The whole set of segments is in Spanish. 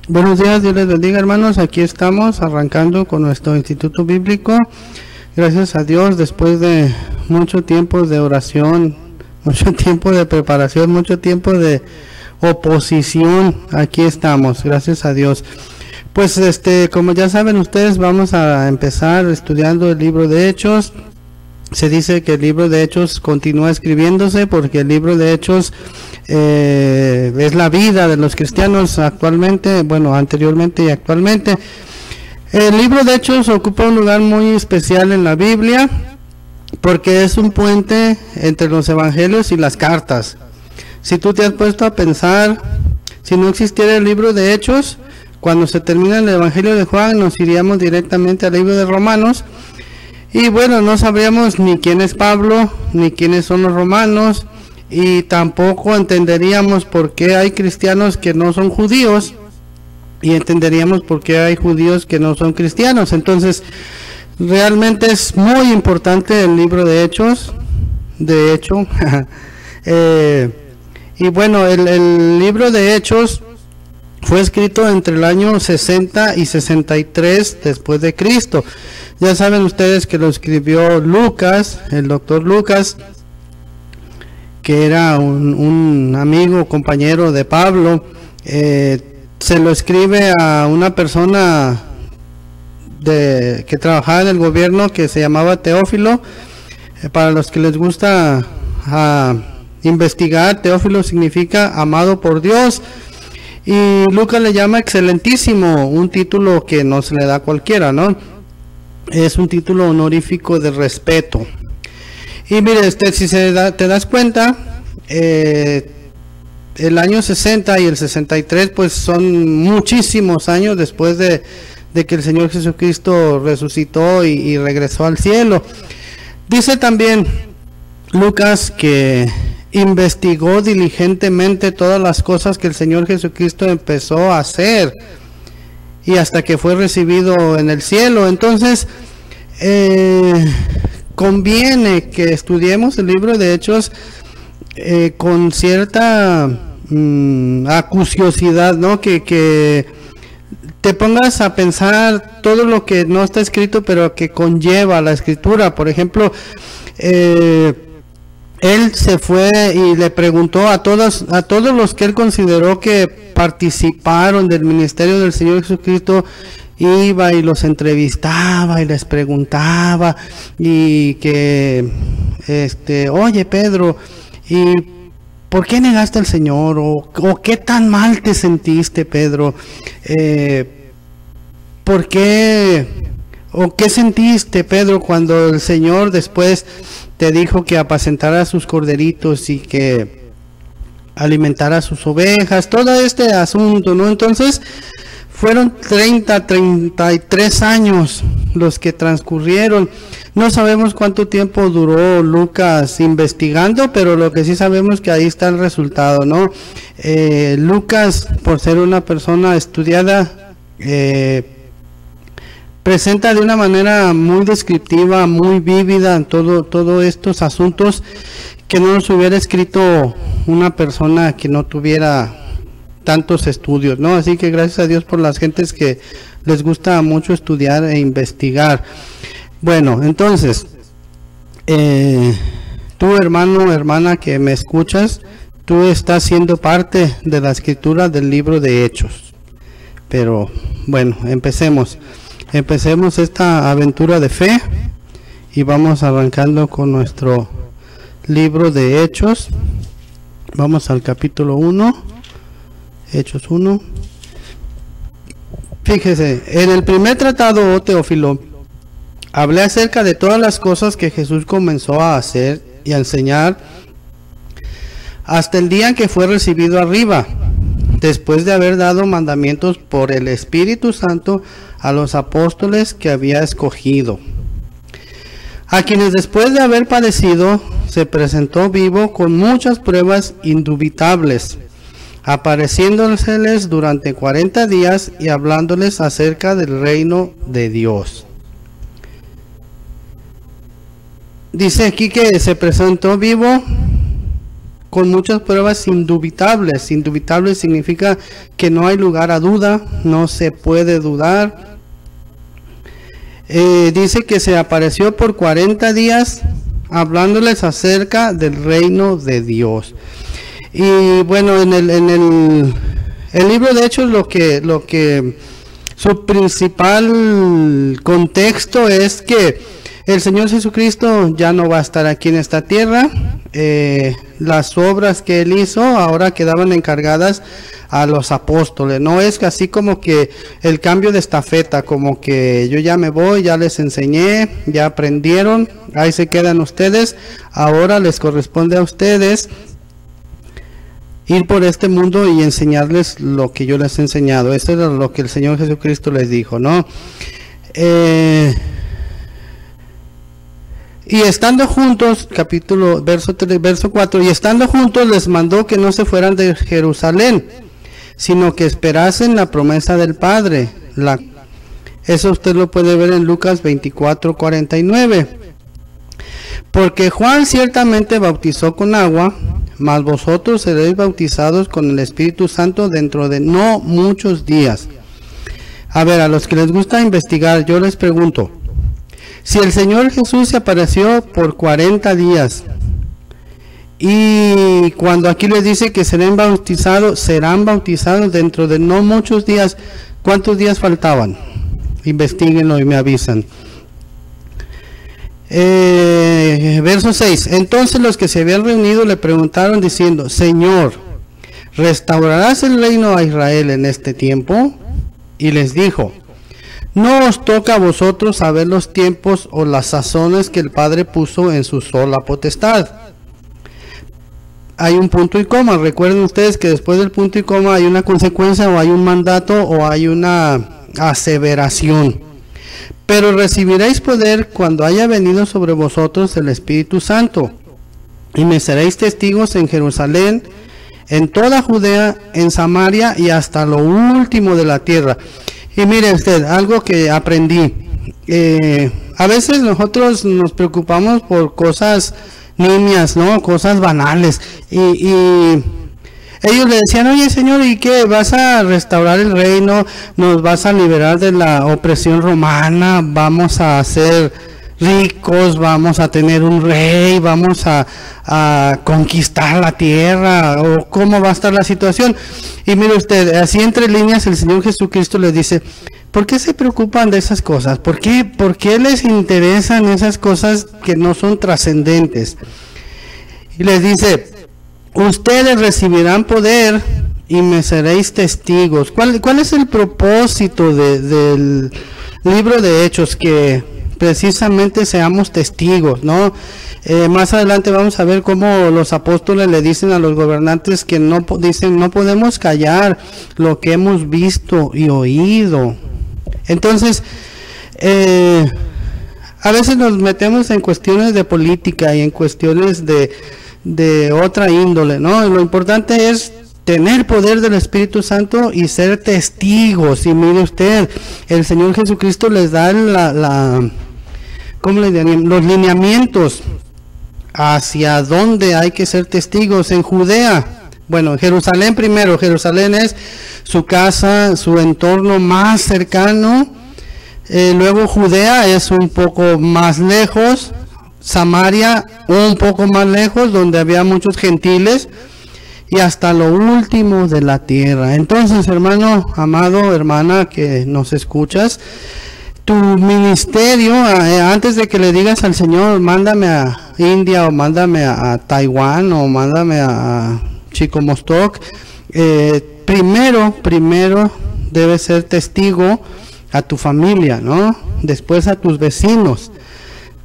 Buenos días, Dios les bendiga, hermanos. Aquí estamos arrancando con nuestro Instituto Bíblico. Gracias a Dios, después de mucho tiempo de oración, mucho tiempo de preparación, mucho tiempo de oposición, aquí estamos, gracias a Dios. Pues como ya saben ustedes, vamos a empezar estudiando el libro de Hechos. Se dice que el libro de Hechos continúa escribiéndose porque el libro de Hechos es la vida de los cristianos actualmente, bueno, anteriormente y actualmente. El libro de Hechos ocupa un lugar muy especial en la Biblia porque es un puente entre los evangelios y las cartas. Si tú te has puesto a pensar, si no existiera el libro de Hechos, cuando se termina el evangelio de Juan, nos iríamos directamente al libro de Romanos. Y bueno, no sabríamos ni quién es Pablo, ni quiénes son los romanos, y tampoco entenderíamos por qué hay cristianos que no son judíos, y entenderíamos por qué hay judíos que no son cristianos. Entonces, realmente es muy importante el libro de Hechos, de hecho. Y bueno, el libro de Hechos fue escrito entre el año 60 y 63 después de Cristo. Ya saben ustedes que lo escribió Lucas, el doctor Lucas, que era un amigo, compañero de Pablo. Se lo escribe a una persona que trabajaba en el gobierno que se llamaba Teófilo. Para los que les gusta investigar, Teófilo significa amado por Dios. Y Lucas le llama excelentísimo, un título que no se le da a cualquiera, ¿no? Es un título honorífico de respeto. Y mire, si te das cuenta, el año 60 y el 63 pues son muchísimos años después de que el Señor Jesucristo resucitó y regresó al cielo. Dice también Lucas que investigó diligentemente todas las cosas que el Señor Jesucristo empezó a hacer y hasta que fue recibido en el cielo. Entonces conviene que estudiemos el libro de Hechos con cierta acuciosidad, ¿no? Que te pongas a pensar todo lo que no está escrito pero que conlleva la escritura. Por ejemplo, él se fue y le preguntó a todos los que él consideró que participaron del ministerio del Señor Jesucristo, iba y los entrevistaba y les preguntaba y que oye Pedro, ¿y por qué negaste al Señor? ¿O qué tan mal te sentiste, Pedro? ¿Por qué? ¿O qué sentiste, Pedro, cuando el Señor después te dijo que apacentara sus corderitos y que alimentara sus ovejas? Todo este asunto, ¿no? Entonces, fueron 33 años los que transcurrieron. No sabemos cuánto tiempo duró Lucas investigando, pero lo que sí sabemos que ahí está el resultado, ¿no? Lucas, por ser una persona estudiada, presenta de una manera muy descriptiva, muy vívida todos estos asuntos que no nos hubiera escrito una persona que no tuviera tantos estudios, ¿no? Así que gracias a Dios por las gentes que les gusta mucho estudiar e investigar. Bueno, entonces, tú hermano, hermana que me escuchas, tú estás siendo parte de la escritura del libro de Hechos. Pero bueno, empecemos esta aventura de fe y vamos arrancando con nuestro libro de Hechos. Vamos al capítulo 1, Hechos 1. Fíjese, en el primer tratado, oh Teófilo, hablé acerca de todas las cosas que Jesús comenzó a hacer y a enseñar hasta el día en que fue recibido arriba, después de haber dado mandamientos por el Espíritu Santo a los apóstoles que había escogido, a quienes después de haber padecido se presentó vivo con muchas pruebas indubitables, apareciéndoseles durante 40 días y hablándoles acerca del reino de Dios. Dice aquí que se presentó vivo con muchas pruebas indubitables. Indubitables significa que no hay lugar a duda, no se puede dudar. Dice que se apareció por 40 días hablándoles acerca del reino de Dios. Y bueno, en el libro de Hechos lo que su principal contexto es que el Señor Jesucristo ya no va a estar aquí en esta tierra. Las obras que Él hizo ahora quedaban encargadas a los apóstoles. No es así como que el cambio de estafeta, como que yo ya me voy, ya les enseñé, ya aprendieron, ahí se quedan ustedes. Ahora les corresponde a ustedes ir por este mundo y enseñarles lo que yo les he enseñado. Esto es lo que el Señor Jesucristo les dijo, ¿no? Y estando juntos, verso 4, y estando juntos les mandó que no se fueran de Jerusalén, sino que esperasen la promesa del Padre. Eso usted lo puede ver en Lucas 24:49. Porque Juan ciertamente bautizó con agua, mas vosotros seréis bautizados con el Espíritu Santo dentro de no muchos días. A ver, a los que les gusta investigar, yo les pregunto, si el Señor Jesús se apareció por 40 días, y cuando aquí les dice que serán bautizados dentro de no muchos días, ¿cuántos días faltaban? Investíguenlo y me avisan. Verso 6. Entonces los que se habían reunido le preguntaron diciendo, Señor, ¿restaurarás el reino a Israel en este tiempo? Y les dijo, no os toca a vosotros saber los tiempos o las sazones que el Padre puso en su sola potestad. Hay un punto y coma. Recuerden ustedes que después del punto y coma hay una consecuencia, o hay un mandato, o hay una aseveración. Pero recibiréis poder cuando haya venido sobre vosotros el Espíritu Santo, y me seréis testigos en Jerusalén, en toda Judea, en Samaria y hasta lo último de la tierra. Y mire usted, algo que aprendí, a veces nosotros nos preocupamos por cosas nimias, ¿no? Cosas banales, y ellos le decían, oye Señor, ¿y qué? ¿Vas a restaurar el reino? ¿Nos vas a liberar de la opresión romana? ¿Vamos a ser ricos? ¿Vamos a tener un rey? ¿Vamos a conquistar la tierra? ¿O cómo va a estar la situación? Y mire usted, así entre líneas el Señor Jesucristo les dice, ¿por qué se preocupan de esas cosas? ¿Por qué les interesan esas cosas que no son trascendentes? Y les dice, ustedes recibirán poder y me seréis testigos. ¿Cuál es el propósito del libro de Hechos? Que precisamente seamos testigos, ¿no? Más adelante vamos a ver cómo los apóstoles le dicen a los gobernantes que no podemos callar lo que hemos visto y oído. Entonces, a veces nos metemos en cuestiones de política y en cuestiones de otra índole, ¿no? Lo importante es tener poder del Espíritu Santo y ser testigos. Y mire usted, el Señor Jesucristo les da ¿cómo le dirían? Los lineamientos hacia dónde hay que ser testigos. En Judea, bueno, en Jerusalén primero. Jerusalén es su casa, su entorno más cercano. Luego Judea es un poco más lejos. Samaria un poco más lejos, donde había muchos gentiles, y hasta lo último de la tierra. Entonces, hermano, amado, hermana que nos escuchas, tu ministerio, antes de que le digas al Señor, mándame a India, o mándame a Taiwán, o mándame a Chicomostoc, primero debes ser testigo a tu familia, ¿no? Después a tus vecinos,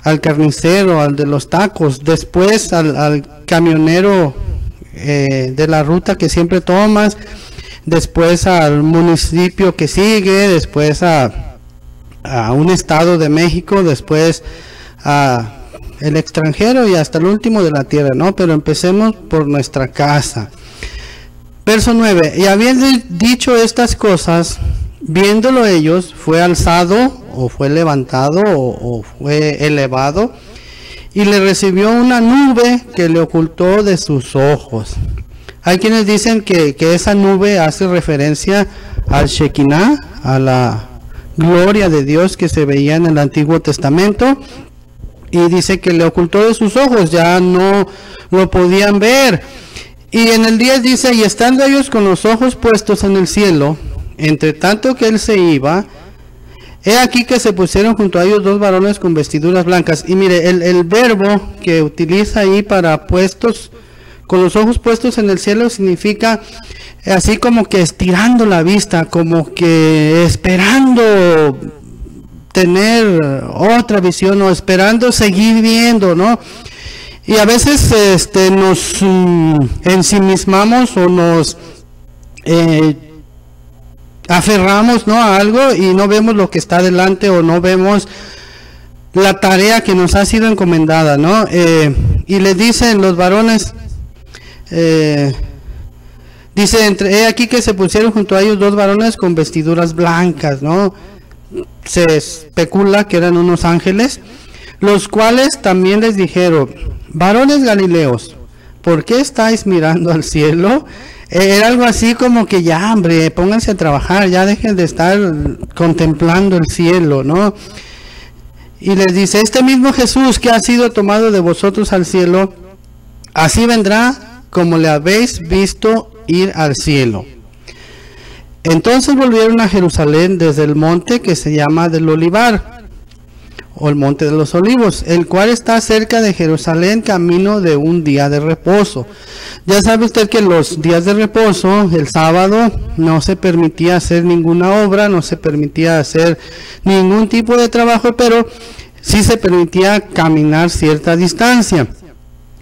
al carnicero, al de los tacos, después al camionero de la ruta que siempre tomas, después al municipio que sigue, después a un estado de México, después a el extranjero y hasta el último de la tierra, ¿no? Pero empecemos por nuestra casa. Verso 9, y habiendo dicho estas cosas, viéndolo ellos, fue alzado, o fue levantado, o fue elevado, y le recibió una nube que le ocultó de sus ojos. Hay quienes dicen que esa nube hace referencia al Shekinah, a la gloria de Dios que se veía en el Antiguo Testamento, y dice que le ocultó de sus ojos, ya no lo podían ver. Y en el 10 dice, y estando ellos con los ojos puestos en el cielo, entre tanto que él se iba, he aquí que se pusieron junto a ellos dos varones con vestiduras blancas. Y mire, el verbo que utiliza ahí para puestos, con los ojos puestos en el cielo, significa así como que estirando la vista, como que esperando tener otra visión o esperando seguir viendo, ¿no? Y a veces nos ensimismamos o nos aferramos, ¿no?, a algo y no vemos lo que está delante o no vemos la tarea que nos ha sido encomendada, ¿no? Y le dicen los varones, dice, he aquí que se pusieron junto a ellos dos varones con vestiduras blancas, ¿no? Se especula que eran unos ángeles, los cuales también les dijeron, varones galileos, ¿por qué estáis mirando al cielo? Era algo así como que ya, hombre, pónganse a trabajar, ya dejen de estar contemplando el cielo, ¿no? Y les dice, este mismo Jesús que ha sido tomado de vosotros al cielo, así vendrá como le habéis visto ir al cielo. Entonces volvieron a Jerusalén desde el monte que se llama del Olivar, o el monte de los olivos, el cual está cerca de Jerusalén, camino de un día de reposo. Ya sabe usted que los días de reposo, el sábado, no se permitía hacer ninguna obra, no se permitía hacer ningún tipo de trabajo, pero sí se permitía caminar cierta distancia.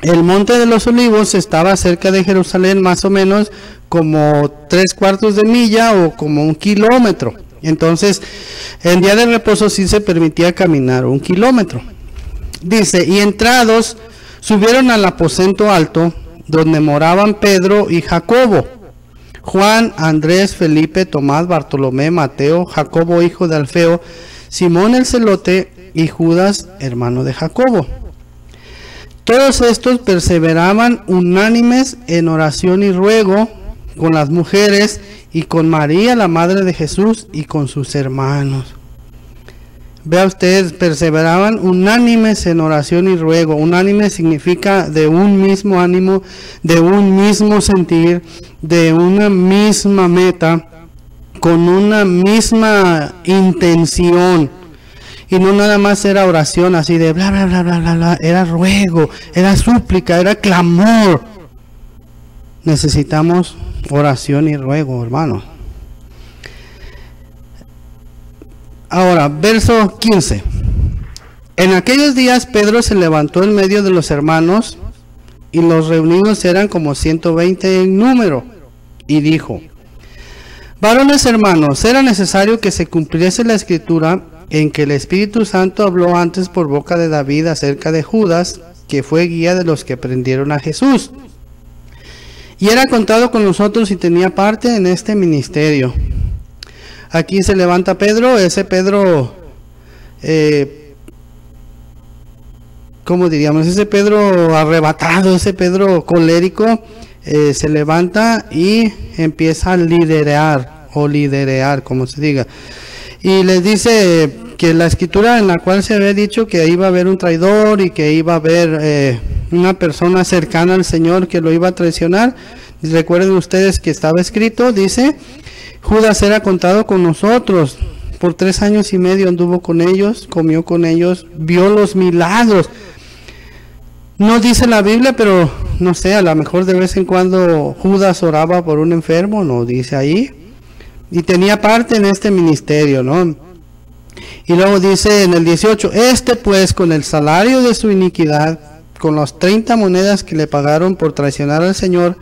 El monte de los olivos estaba cerca de Jerusalén, más o menos como 3/4 de milla o como 1 kilómetro. Entonces, el día de reposo sí se permitía caminar 1 kilómetro. Dice, y entrados, subieron al aposento alto, donde moraban Pedro y Jacobo, Juan, Andrés, Felipe, Tomás, Bartolomé, Mateo, Jacobo, hijo de Alfeo, Simón el celote y Judas, hermano de Jacobo. Todos estos perseveraban unánimes en oración y ruego con las mujeres y con María, la madre de Jesús, y con sus hermanos. Vea usted, perseveraban unánimes en oración y ruego. Unánime significa de un mismo ánimo, de un mismo sentir, de una misma meta, con una misma intención. Y no nada más era oración así de bla, bla, bla, bla, bla, bla. Era ruego, era súplica, era clamor. Necesitamos oración y ruego, hermanos. Ahora, verso 15. En aquellos días Pedro se levantó en medio de los hermanos, y los reunidos eran como 120 en número, y dijo, varones hermanos, era necesario que se cumpliese la escritura en que el Espíritu Santo habló antes por boca de David acerca de Judas, que fue guía de los que prendieron a Jesús, y era contado con nosotros y tenía parte en este ministerio. Aquí se levanta Pedro, ese Pedro, ¿cómo diríamos? Ese Pedro arrebatado, ese Pedro colérico, se levanta y empieza a liderar, como se diga. Y les dice que la escritura en la cual se había dicho que iba a haber un traidor y que iba a haber una persona cercana al Señor que lo iba a traicionar. Recuerden ustedes que estaba escrito, dice, Judas era contado con nosotros, por 3 años y medio anduvo con ellos, comió con ellos, vio los milagros. No dice la Biblia, pero no sé, a lo mejor de vez en cuando Judas oraba por un enfermo, no dice ahí, y tenía parte en este ministerio, ¿no? Y luego dice en el 18, este pues con el salario de su iniquidad, con las 30 monedas que le pagaron por traicionar al Señor,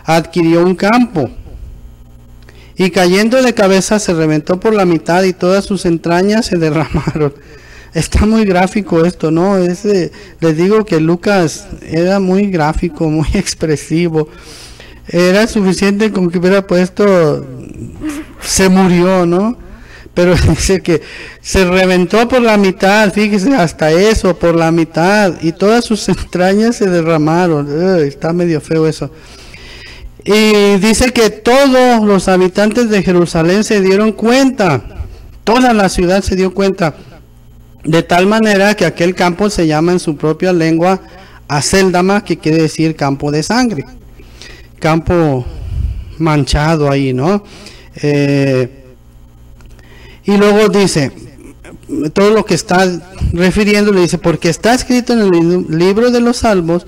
adquirió un campo, y cayendo de cabeza se reventó por la mitad y todas sus entrañas se derramaron. Está muy gráfico esto, ¿no? Les digo que Lucas era muy gráfico, muy expresivo. Era suficiente con que hubiera puesto se murió, ¿no? pero dice que se reventó por la mitad, fíjese, hasta eso, por la mitad, y todas sus entrañas se derramaron. Está medio feo eso. Y dice que todos los habitantes de Jerusalén se dieron cuenta, toda la ciudad se dio cuenta, de tal manera que aquel campo se llama en su propia lengua Acéldama, que quiere decir campo de sangre, campo manchado ahí, ¿no? Y luego dice, todo lo que está refiriendo, le dice, porque está escrito en el libro de los Salmos,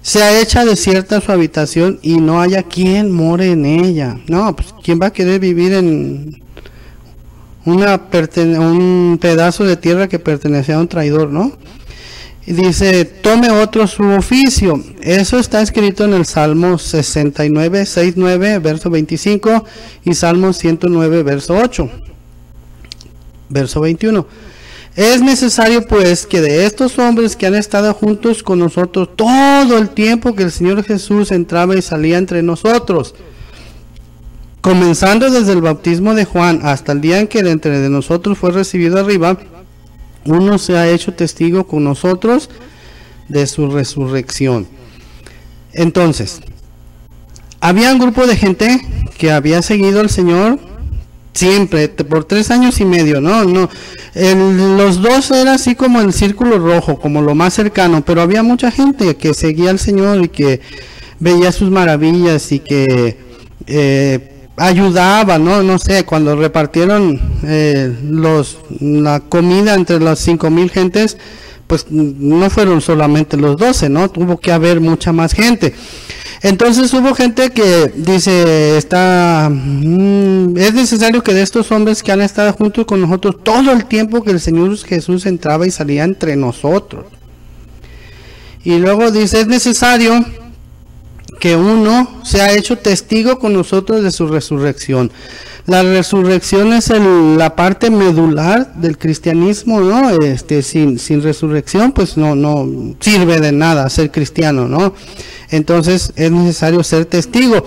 se ha hecho desierta su habitación y no haya quien more en ella. No, pues ¿quién va a querer vivir en un pedazo de tierra que pertenecía a un traidor, no? Y dice, tome otro su oficio. Eso está escrito en el Salmo 69, 6-9, verso 25, y Salmo 109, verso 8, verso 21. Es necesario pues que de estos hombres que han estado juntos con nosotros todo el tiempo que el Señor Jesús entraba y salía entre nosotros, comenzando desde el bautismo de Juan hasta el día en que de entre de nosotros fue recibido arriba, uno se ha hecho testigo con nosotros de su resurrección. Entonces, había un grupo de gente que había seguido al Señor siempre, por 3 años y medio, los 2 era así como el círculo rojo, como lo más cercano, pero había mucha gente que seguía al Señor y que veía sus maravillas y que ayudaba, no sé, cuando repartieron la comida entre las 5,000 gentes, pues no fueron solamente los 12, tuvo que haber mucha más gente. Entonces hubo gente que dice, es necesario que de estos hombres que han estado juntos con nosotros todo el tiempo que el Señor Jesús entraba y salía entre nosotros. Y luego dice, es necesario que uno se ha hecho testigo con nosotros de su resurrección. La resurrección es la parte medular del cristianismo, ¿no? Sin resurrección, pues no sirve de nada ser cristiano, ¿no? Entonces es necesario ser testigo.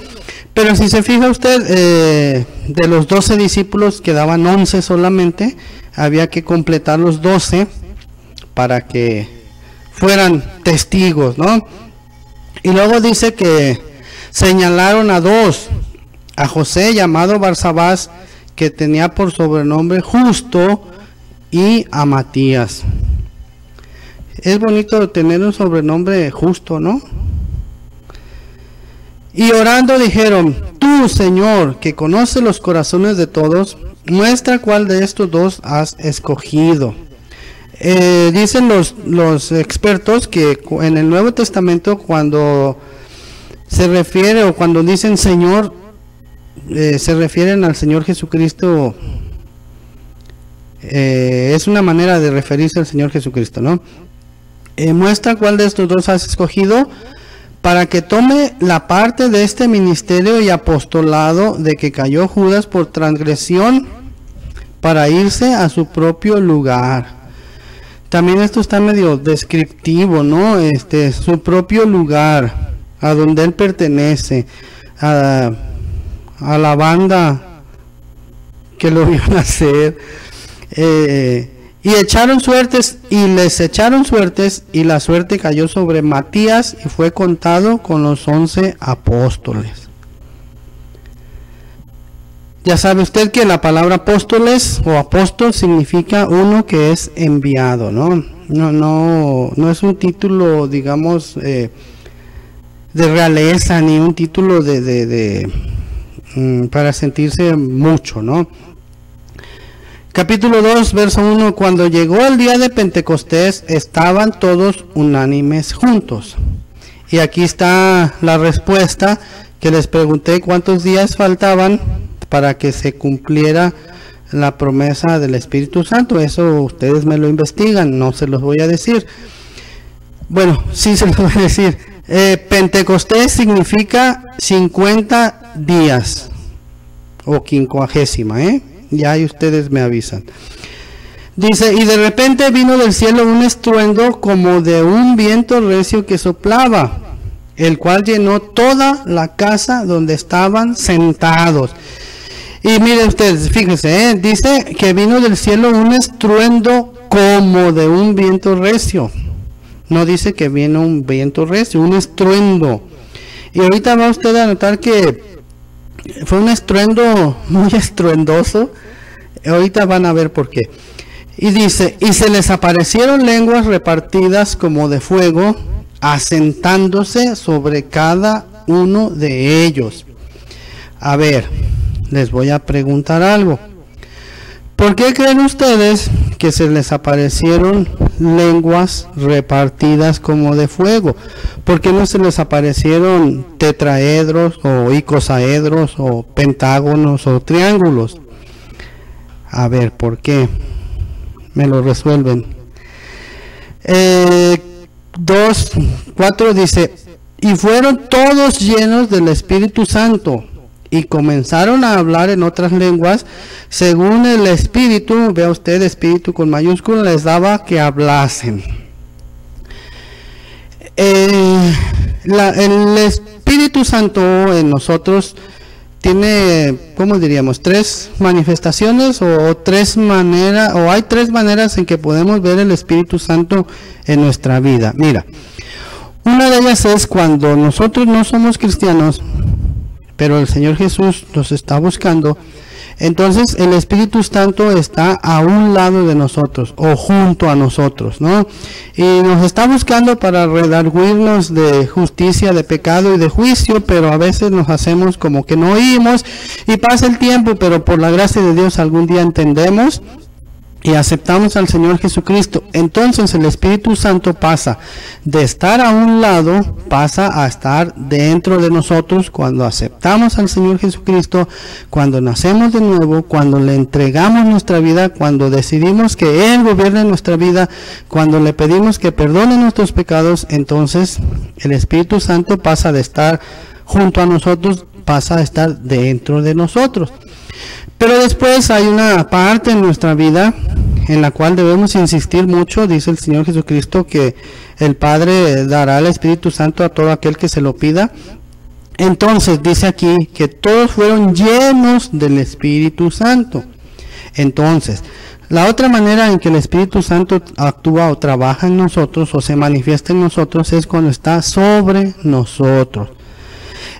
Pero si se fija usted, de los 12 discípulos quedaban 11 solamente, había que completar los 12 para que fueran testigos, ¿no? Y luego dice que señalaron a 2, a José llamado Barsabás, que tenía por sobrenombre Justo, y a Matías. Es bonito tener un sobrenombre Justo, ¿no? Y orando dijeron, tú, Señor, que conoces los corazones de todos, muestra cuál de estos 2 has escogido. Dicen los expertos que en el Nuevo Testamento, cuando se refiere o cuando dicen Señor, se refieren al Señor Jesucristo. Es una manera de referirse al Señor Jesucristo, ¿no? Muestra cuál de estos 2 has escogido para que tome la parte de este ministerio y apostolado de que cayó Judas por transgresión, para irse a su propio lugar. También esto está medio descriptivo, ¿no? Su propio lugar, a donde él pertenece, a la banda que lo vio nacer. Y echaron suertes, y les echaron suertes, y la suerte cayó sobre Matías, y fue contado con los 11 apóstoles. Ya sabe usted que la palabra apóstoles o apóstol significa uno que es enviado, ¿no? No es un título, digamos, de realeza, ni un título para sentirse mucho, ¿no? Capítulo 2, verso 1, cuando llegó el día de Pentecostés, estaban todos unánimes juntos. Y aquí está la respuesta que les pregunté, cuántos días faltaban para que se cumpliera la promesa del Espíritu Santo. Eso ustedes me lo investigan, no se los voy a decir. Bueno, sí se los voy a decir. Pentecostés significa 50 días o 50ª, Ya ahí ustedes me avisan. Dice, y de repente vino del cielo un estruendo como de un viento recio que soplaba, el cual llenó toda la casa donde estaban sentados. Y miren ustedes, fíjense, dice que vino del cielo un estruendo como de un viento recio. No dice que viene un viento recio, un estruendo. Y ahorita va usted a notar que fue un estruendo muy estruendoso. Ahorita van a ver por qué. Y dice, y se les aparecieron lenguas repartidas como de fuego, asentándose sobre cada uno de ellos. A ver, les voy a preguntar algo. ¿Por qué creen ustedes que se les aparecieron lenguas repartidas como de fuego? ¿Por qué no se les aparecieron tetraedros o icosaedros o pentágonos o triángulos? A ver, ¿por qué? Me lo resuelven. 2:4 dice, y fueron todos llenos del Espíritu Santo y comenzaron a hablar en otras lenguas según el Espíritu, vea usted, Espíritu con mayúscula, les daba que hablasen. El Espíritu Santo en nosotros tiene, ¿cómo diríamos? Tres manifestaciones o tres maneras, o hay tres maneras en que podemos ver el Espíritu Santo en nuestra vida. Mira, una de ellas es cuando nosotros no somos cristianos, pero el Señor Jesús nos está buscando. Entonces el Espíritu Santo está a un lado de nosotros o junto a nosotros, ¿no? Y nos está buscando para redarguirnos de justicia, de pecado y de juicio, pero a veces nos hacemos como que no oímos y pasa el tiempo, pero por la gracia de Dios algún día entendemos y aceptamos al Señor Jesucristo. Entonces el Espíritu Santo pasa de estar a un lado, pasa a estar dentro de nosotros cuando aceptamos al Señor Jesucristo, cuando nacemos de nuevo, cuando le entregamos nuestra vida, cuando decidimos que Él gobierne nuestra vida, cuando le pedimos que perdone nuestros pecados. Entonces el Espíritu Santo pasa de estar junto a nosotros, pasa a estar dentro de nosotros. Pero después hay una parte en nuestra vida en la cual debemos insistir mucho. Dice el Señor Jesucristo que el Padre dará el Espíritu Santo a todo aquel que se lo pida. Entonces dice aquí que todos fueron llenos del Espíritu Santo. Entonces, la otra manera en que el Espíritu Santo actúa o trabaja en nosotros o se manifiesta en nosotros es cuando está sobre nosotros.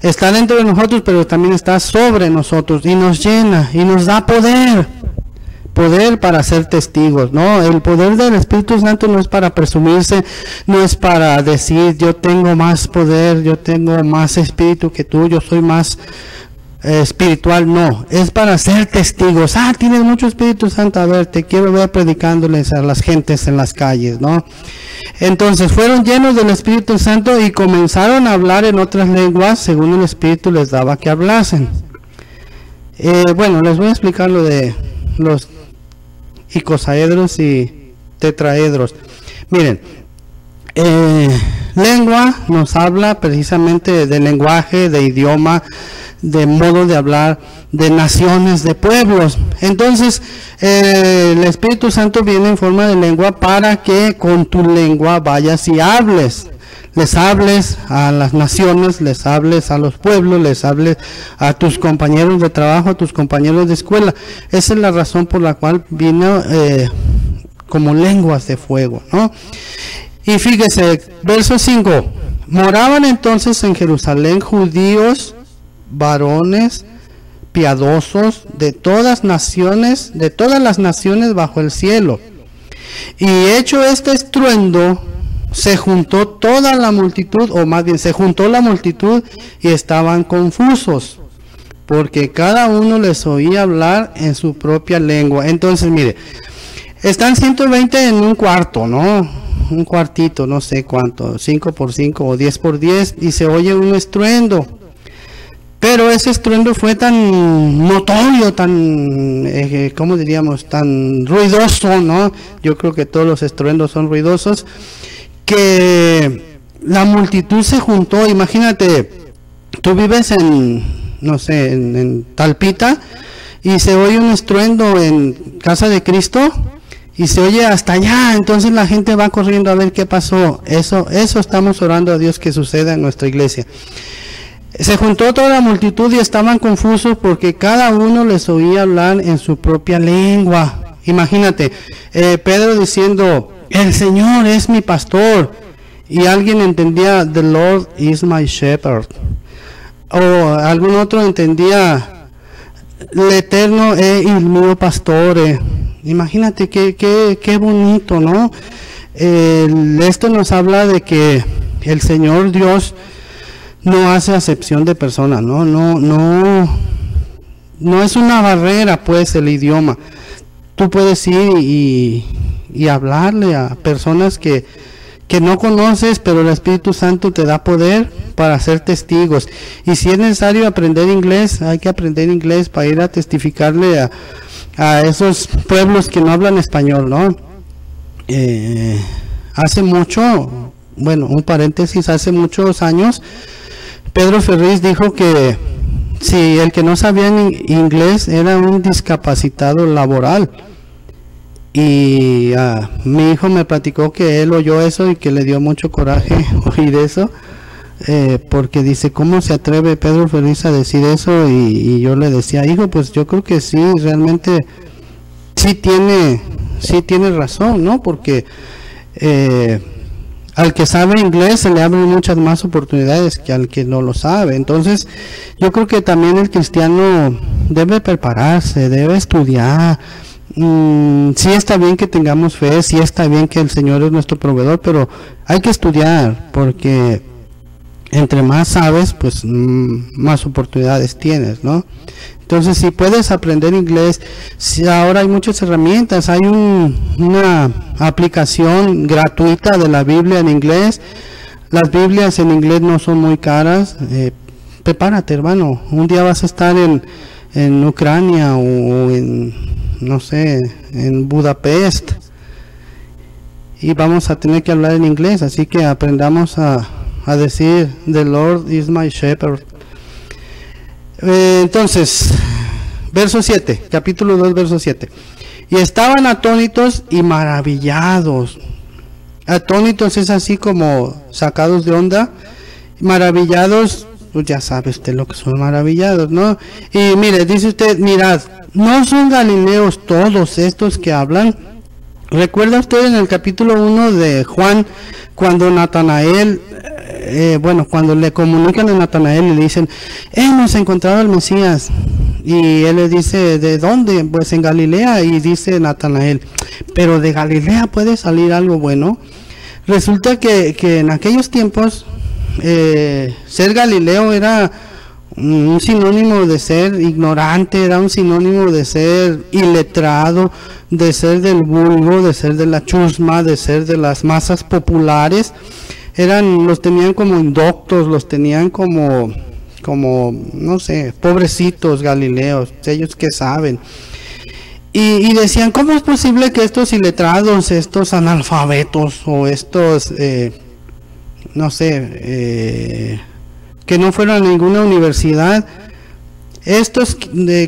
Está dentro de nosotros, pero también está sobre nosotros y nos llena y nos da poder para ser testigos, ¿no? El poder del Espíritu Santo no es para presumirse, no es para decir yo tengo más poder, yo tengo más espíritu que tú, yo soy más espiritual, no, es para ser testigos. Tienes mucho Espíritu Santo, a ver, te quiero ver predicándoles a las gentes en las calles, ¿no? Entonces fueron llenos del Espíritu Santo y comenzaron a hablar en otras lenguas según el Espíritu les daba que hablasen. Bueno, les voy a explicar lo de los icosaedros y tetraedros. Miren, lengua nos habla precisamente de lenguaje, de idioma, de modo de hablar, de naciones, de pueblos. Entonces el Espíritu Santo viene en forma de lengua para que con tu lengua vayas y hables. Les hables a las naciones, les hables a los pueblos, les hables a tus compañeros de trabajo, a tus compañeros de escuela. Esa es la razón por la cual vino como lenguas de fuego, ¿no? Y fíjese, verso 5. Moraban entonces en Jerusalén judíos, varones piadosos de todas las naciones bajo el cielo. Y hecho este estruendo, se juntó toda la multitud, o más bien se juntó la multitud y estaban confusos, porque cada uno les oía hablar en su propia lengua. Entonces, mire, están 120 en un cuarto, ¿no? Un cuartito, no sé cuánto, 5 por 5 o 10 por 10, y se oye un estruendo. Pero ese estruendo fue tan notorio, tan, ¿cómo diríamos? Tan ruidoso, ¿no? Yo creo que todos los estruendos son ruidosos, que la multitud se juntó. Imagínate, tú vives en, no sé, en Talpita, y se oye un estruendo en Casa de Cristo, y se oye hasta allá. Entonces la gente va corriendo a ver qué pasó. Eso estamos orando a Dios que suceda en nuestra iglesia. Se juntó toda la multitud y estaban confusos porque cada uno les oía hablar en su propia lengua. Imagínate, Pedro diciendo, el Señor es mi pastor, y alguien entendía, the Lord is my shepherd, o algún otro entendía, el Eterno es el mío pastor. Imagínate qué bonito, ¿no? Esto nos habla de que el Señor Dios no hace acepción de personas, no es una barrera, pues, el idioma. Tú puedes ir y hablarle a personas que no conoces, pero el Espíritu Santo te da poder para ser testigos. Y si es necesario aprender inglés, hay que aprender inglés para ir a testificarle a esos pueblos que no hablan español, ¿no? Hace mucho, bueno, un paréntesis, hace muchos años, Pedro Ferriz dijo que si el que no sabía inglés era un discapacitado laboral. Y mi hijo me platicó que él oyó eso y que le dio mucho coraje oír eso, porque dice, ¿cómo se atreve Pedro Ferriz a decir eso? Y yo le decía, hijo, pues yo creo que sí, realmente sí tiene razón, ¿no? Porque al que sabe inglés se le abren muchas más oportunidades que al que no lo sabe. Entonces yo creo que también el cristiano debe prepararse, debe estudiar. Sí está bien que tengamos fe, sí está bien que el Señor es nuestro proveedor, pero hay que estudiar, porque entre más sabes, pues más oportunidades tienes, ¿no? Entonces, si puedes aprender inglés, si ahora hay muchas herramientas, hay una aplicación gratuita de la Biblia en inglés. Las Biblias en inglés no son muy caras. Prepárate, hermano, un día vas a estar en Ucrania o en, no sé, en Budapest, y vamos a tener que hablar en inglés, así que aprendamos a decir, the Lord is my shepherd. Entonces, verso 7, capítulo 2, verso 7. Y estaban atónitos y maravillados. Atónitos es así como sacados de onda. Maravillados, pues ya sabe usted lo que son maravillados, ¿no? Y mire, dice usted, mirad, ¿no son galileos todos estos que hablan? ¿Recuerda usted en el capítulo 1 de Juan, cuando Natanael, cuando le comunican a Natanael y le dicen, hemos encontrado al Mesías? Y él le dice, ¿de dónde? Pues en Galilea. Y dice Natanael, pero de Galilea puede salir algo bueno. Resulta que en aquellos tiempos, ser galileo era un sinónimo de ser ignorante, era un sinónimo de ser iletrado, de ser del vulgo, de ser de la chusma, de ser de las masas populares. Los tenían como indoctos, los tenían como no sé, pobrecitos galileos, ellos que saben. Y decían, ¿cómo es posible que estos iletrados, estos analfabetos o estos no sé, que no fueron a ninguna universidad, estos,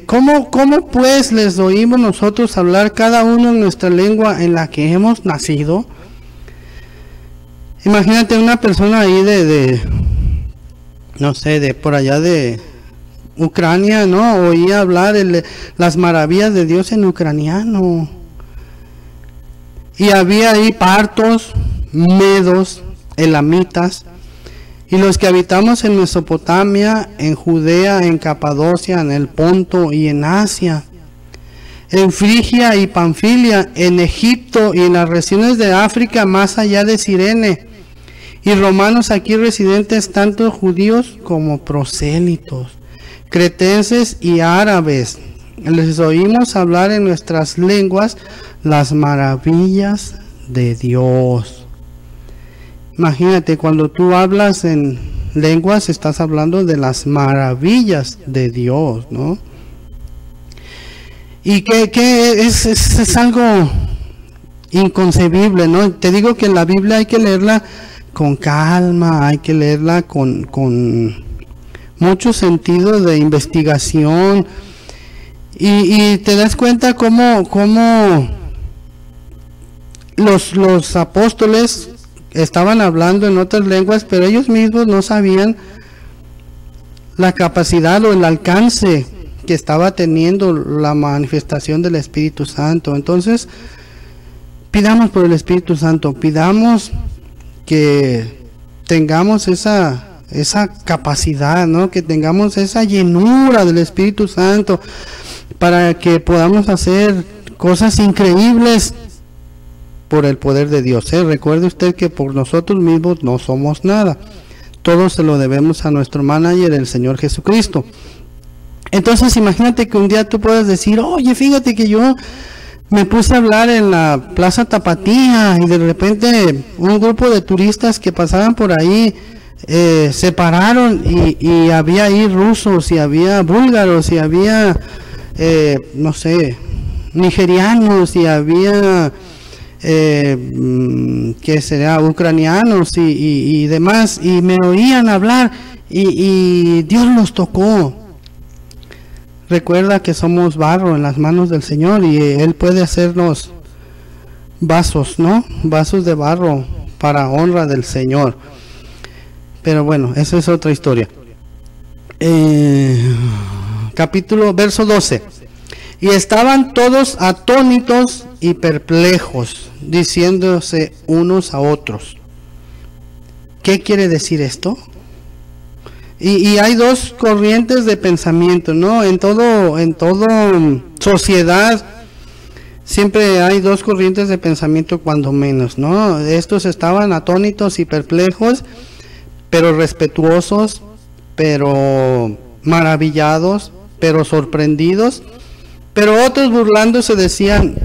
¿cómo pues les oímos nosotros hablar cada uno en nuestra lengua en la que hemos nacido? Imagínate una persona ahí no sé, de por allá de Ucrania, ¿no? Oía hablar las maravillas de Dios en ucraniano. Y había ahí partos, medos, elamitas, y los que habitamos en Mesopotamia, en Judea, en Capadocia, en el Ponto y en Asia, en Frigia y Panfilia, en Egipto y en las regiones de África más allá de Cirene, y romanos aquí residentes, tanto judíos como prosélitos, cretenses y árabes, les oímos hablar en nuestras lenguas las maravillas de Dios. Imagínate, cuando tú hablas en lenguas, estás hablando de las maravillas de Dios, ¿no? Y que es algo inconcebible, ¿no? Te digo que la Biblia hay que leerla con calma, hay que leerla con mucho sentido de investigación, y te das cuenta cómo los apóstoles estaban hablando en otras lenguas, pero ellos mismos no sabían la capacidad o el alcance que estaba teniendo la manifestación del Espíritu Santo. Entonces, pidamos por el Espíritu Santo, pidamos que tengamos esa capacidad, ¿no? Que tengamos esa llenura del Espíritu Santo para que podamos hacer cosas increíbles por el poder de Dios. Recuerde usted que por nosotros mismos no somos nada. Todo se lo debemos a nuestro manager, el Señor Jesucristo. Entonces imagínate que un día tú puedas decir, oye, fíjate que yo me puse a hablar en la Plaza Tapatía y de repente un grupo de turistas que pasaban por ahí se pararon y había ahí rusos y había búlgaros y había, no sé, nigerianos y había, que sería ucranianos y demás, y me oían hablar y Dios los tocó. Recuerda que somos barro en las manos del Señor y Él puede hacernos vasos, ¿no? Vasos de barro para honra del Señor. Pero bueno, esa es otra historia. Verso 12. Y estaban todos atónitos y perplejos, diciéndose unos a otros. ¿Qué quiere decir esto? Y hay dos corrientes de pensamiento, ¿no? En todo sociedad siempre hay dos corrientes de pensamiento cuando menos, ¿no? Estos estaban atónitos y perplejos, pero respetuosos, pero maravillados, pero sorprendidos. Pero otros burlándose decían,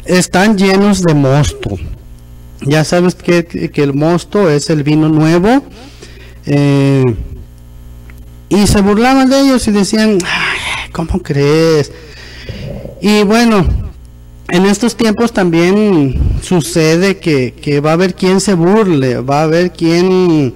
están llenos de mosto. Ya sabes que el mosto es el vino nuevo. Y se burlaban de ellos y decían, ay, ¿cómo crees? Y bueno, en estos tiempos también sucede que va a haber quien se burle, va a haber quien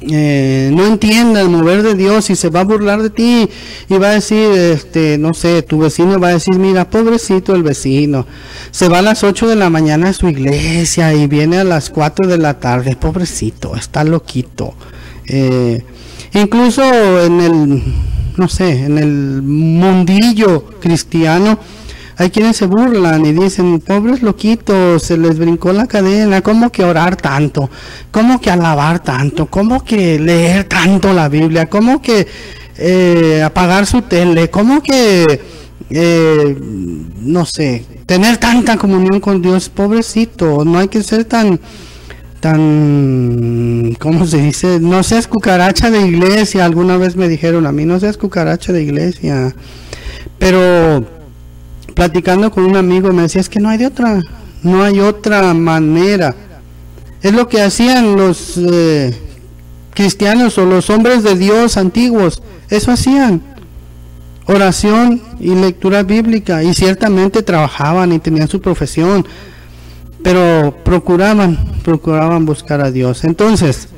no entienda el mover de Dios y se va a burlar de ti y va a decir, no sé, tu vecino va a decir, mira, pobrecito el vecino, se va a las 8 de la mañana a su iglesia y viene a las 4 de la tarde, pobrecito, está loquito. Incluso en el mundillo cristiano hay quienes se burlan y dicen, pobres loquitos, se les brincó la cadena, ¿cómo que orar tanto? ¿Cómo que alabar tanto? ¿Cómo que leer tanto la Biblia? ¿Cómo que apagar su tele? ¿Cómo que, no sé, tener tanta comunión con Dios? Pobrecito, no hay que ser tan, ¿cómo se dice? No seas cucaracha de iglesia. Alguna vez me dijeron a mí, no seas cucaracha de iglesia. Pero platicando con un amigo me decía, es que no hay otra manera. Es lo que hacían los cristianos o los hombres de Dios antiguos. Eso hacían, oración y lectura bíblica, y ciertamente trabajaban y tenían su profesión, pero procuraban buscar a Dios. Entonces,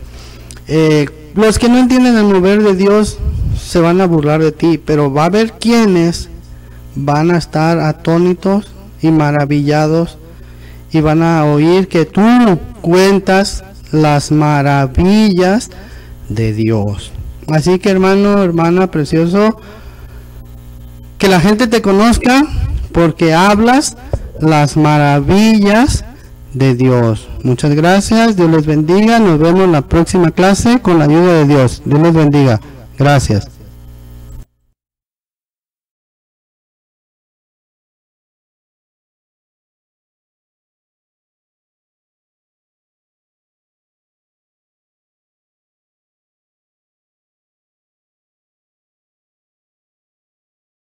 los que no entienden el mover de Dios se van a burlar de ti, pero va a haber quienes van a estar atónitos y maravillados y van a oír que tú cuentas las maravillas de Dios. Así que, hermano, hermana, precioso, que la gente te conozca porque hablas las maravillas de Dios. Muchas gracias, Dios les bendiga, nos vemos en la próxima clase con la ayuda de Dios. Dios les bendiga, gracias.